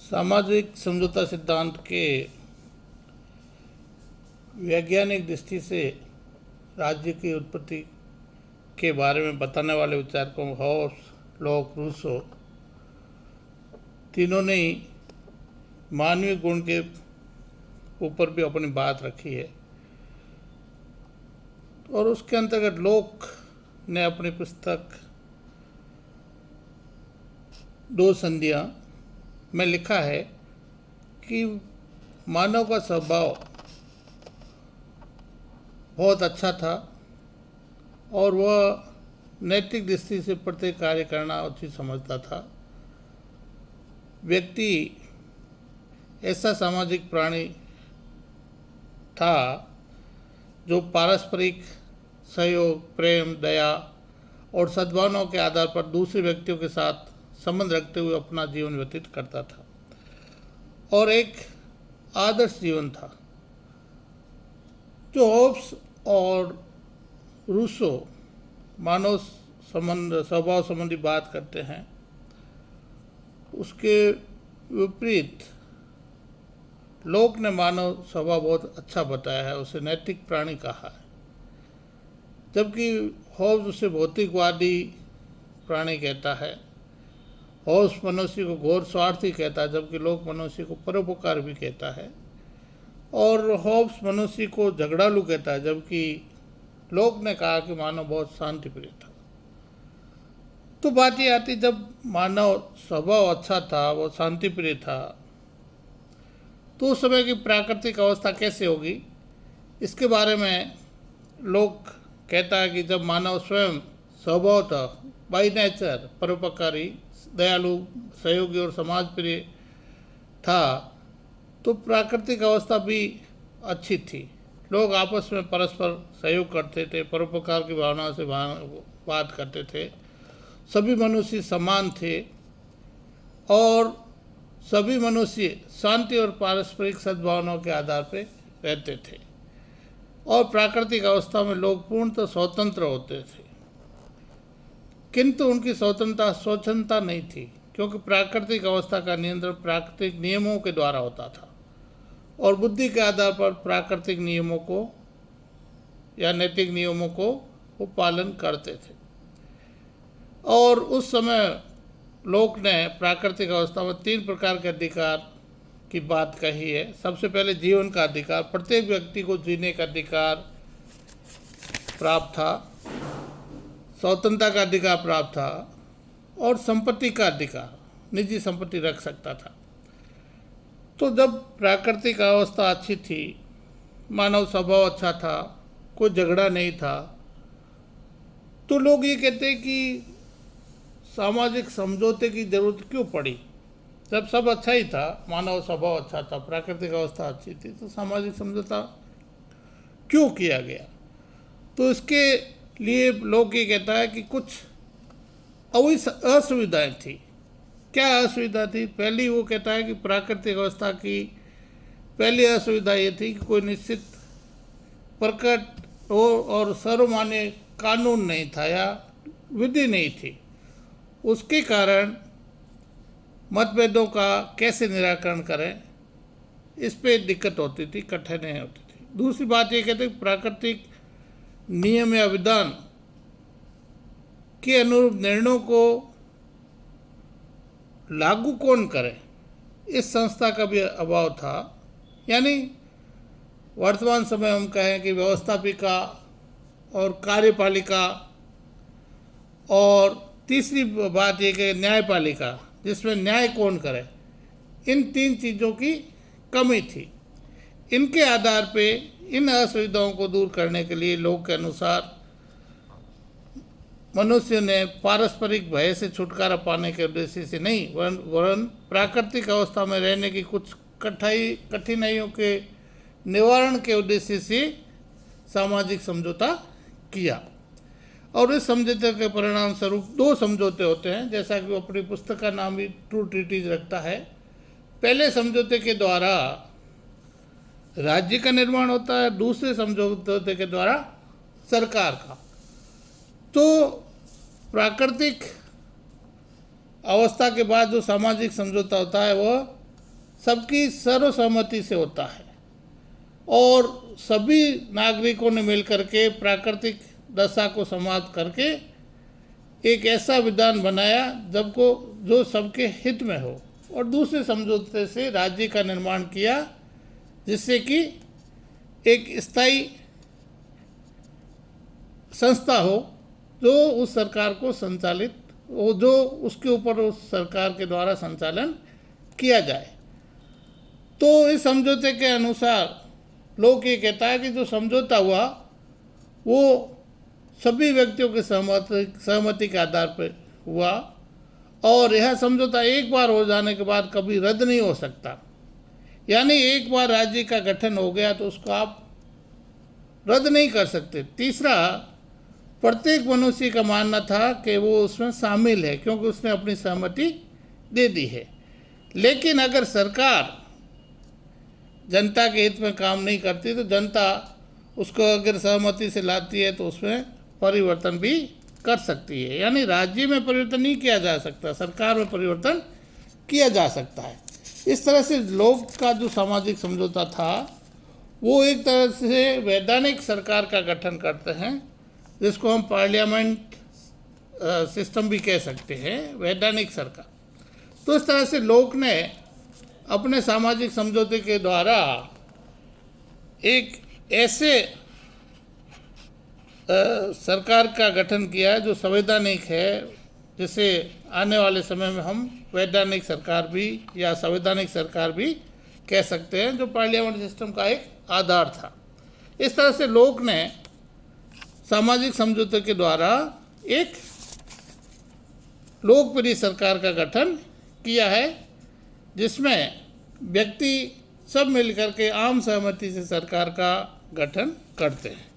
सामाजिक समझौता सिद्धांत के वैज्ञानिक दृष्टि से राज्य की उत्पत्ति के बारे में बताने वाले विचारकों हॉब्स, लॉक, रूसो तीनों ने ही मानवीय गुण के ऊपर भी अपनी बात रखी है। और उसके अंतर्गत लॉक ने अपनी पुस्तक दो संधियां में लिखा है कि मानव का स्वभाव बहुत अच्छा था और वह नैतिक दृष्टि से प्रत्येक कार्य करना उचित समझता था। व्यक्ति ऐसा सामाजिक प्राणी था जो पारस्परिक सहयोग, प्रेम, दया और सद्भावनाओं के आधार पर दूसरे व्यक्तियों के साथ संबंध रखते हुए अपना जीवन व्यतीत करता था और एक आदर्श जीवन था। जो हॉब्स और रूसो मानव संबंध स्वभाव संबंधी बात करते हैं, उसके विपरीत लॉक ने मानव स्वभाव बहुत अच्छा बताया है, उसे नैतिक प्राणी कहा है। जबकि हॉब्स उसे भौतिकवादी प्राणी कहता है। हॉब्स मनुष्य को घोर स्वार्थी कहता है, जबकि लॉक मनुष्य को परोपकार भी कहता है। और हॉब्स मनुष्य को झगड़ालू कहता है, जबकि लॉक ने कहा कि मानव बहुत शांतिप्रिय था। तो बात ये आती, जब मानव स्वभाव अच्छा था, वो शांतिप्रिय था, तो उस समय की प्राकृतिक अवस्था कैसे होगी, इसके बारे में लॉक कहता है कि जब मानव स्वयं स्वभाव था, बाई नेचर परोपकारी, दयालु, सहयोगी और समाजप्रिय था, तो प्राकृतिक अवस्था भी अच्छी थी। लोग आपस में परस्पर सहयोग करते थे, परोपकार की भावना से बात करते थे, सभी मनुष्य समान थे और सभी मनुष्य शांति और पारस्परिक सद्भावनाओं के आधार पर रहते थे और प्राकृतिक अवस्था में लोग पूर्णतः स्वतंत्र होते थे। किंतु उनकी स्वतंत्रता स्वच्छंदता नहीं थी, क्योंकि प्राकृतिक अवस्था का नियंत्रण प्राकृतिक नियमों के द्वारा होता था और बुद्धि के आधार पर प्राकृतिक नियमों को या नैतिक नियमों को वो पालन करते थे। और उस समय लोक ने प्राकृतिक अवस्था में 3 प्रकार के अधिकार की बात कही है। सबसे पहले जीवन का अधिकार, प्रत्येक व्यक्ति को जीने का अधिकार प्राप्त था, स्वतंत्रता का अधिकार प्राप्त था और संपत्ति का अधिकार, निजी संपत्ति रख सकता था। तो जब प्राकृतिक अवस्था अच्छी थी, मानव स्वभाव अच्छा था, कोई झगड़ा नहीं था, तो लोग ये कहते हैं कि सामाजिक समझौते की जरूरत क्यों पड़ी। जब सब अच्छा ही था, मानव स्वभाव अच्छा था, प्राकृतिक अवस्था अच्छी थी, तो सामाजिक समझौता क्यों किया गया। तो इसके लिए लोग ये कहता है कि कुछ असुविधाएं थी। क्या असुविधा थी? पहली वो कहता है कि प्राकृतिक अवस्था की पहली असुविधा ये थी कि कोई निश्चित प्रकट और सर्वमान्य कानून नहीं था या विधि नहीं थी। उसके कारण मतभेदों का कैसे निराकरण करें, इस पे दिक्कत होती थी, कठिनाई होती थी। दूसरी बात ये कहते हैं प्राकृतिक नियम या विधान के अनुरूप निर्णयों को लागू कौन करे, इस संस्था का भी अभाव था। यानी वर्तमान समय हम कहें कि व्यवस्थापिका और कार्यपालिका, और तीसरी बात यह कि न्यायपालिका, जिसमें न्याय कौन करे, इन 3 चीज़ों की कमी थी। इनके आधार पे इन असुविधाओं को दूर करने के लिए लोग के अनुसार मनुष्य ने पारस्परिक भय से छुटकारा पाने के उद्देश्य से नहीं, वरन प्राकृतिक अवस्था में रहने की कुछ कठिनाइयों के निवारण के उद्देश्य से सामाजिक समझौता किया। और इस समझौते के परिणाम स्वरूप 2 समझौते होते हैं, जैसा कि वो अपनी पुस्तक का नाम भी ट्रू ट्रीटीज रखता है। पहले समझौते के द्वारा राज्य का निर्माण होता है, दूसरे समझौते के द्वारा सरकार का। तो प्राकृतिक अवस्था के बाद जो सामाजिक समझौता होता है वह सबकी सर्वसम्मति से होता है और सभी नागरिकों ने मिलकर के प्राकृतिक दशा को समाप्त करके एक ऐसा विधान बनाया जो सबके हित में हो, और दूसरे समझौते से राज्य का निर्माण किया जिससे कि एक स्थायी संस्था हो जो उस सरकार को संचालित हो, जो उसके ऊपर उस सरकार के द्वारा संचालन किया जाए। तो इस समझौते के अनुसार लोग ये कहता है कि जो समझौता हुआ वो सभी व्यक्तियों के सहमति के आधार पर हुआ और यह समझौता एक बार हो जाने के बाद कभी रद्द नहीं हो सकता। यानी एक बार राज्य का गठन हो गया तो उसको आप रद्द नहीं कर सकते। तीसरा, प्रत्येक मनुष्य का मानना था कि वो उसमें शामिल है क्योंकि उसने अपनी सहमति दे दी है। लेकिन अगर सरकार जनता के हित में काम नहीं करती तो जनता उसको अगर सहमति से लाती है तो उसमें परिवर्तन भी कर सकती है। यानी राज्य में परिवर्तन नहीं किया जा सकता, सरकार में परिवर्तन किया जा सकता है। इस तरह से लोग का जो सामाजिक समझौता था वो एक तरह से वैधानिक सरकार का गठन करते हैं, जिसको हम पार्लियामेंट सिस्टम भी कह सकते हैं, वैधानिक सरकार। तो इस तरह से लोग ने अपने सामाजिक समझौते के द्वारा एक ऐसे सरकार का गठन किया जो संवैधानिक है, जिसे आने वाले समय में हम वैधानिक सरकार भी या संवैधानिक सरकार भी कह सकते हैं, जो पार्लियामेंट सिस्टम का एक आधार था। इस तरह से लोग ने सामाजिक समझौते के द्वारा एक लोकप्रिय सरकार का गठन किया है, जिसमें व्यक्ति सब मिलकर के आम सहमति से सरकार का गठन करते हैं।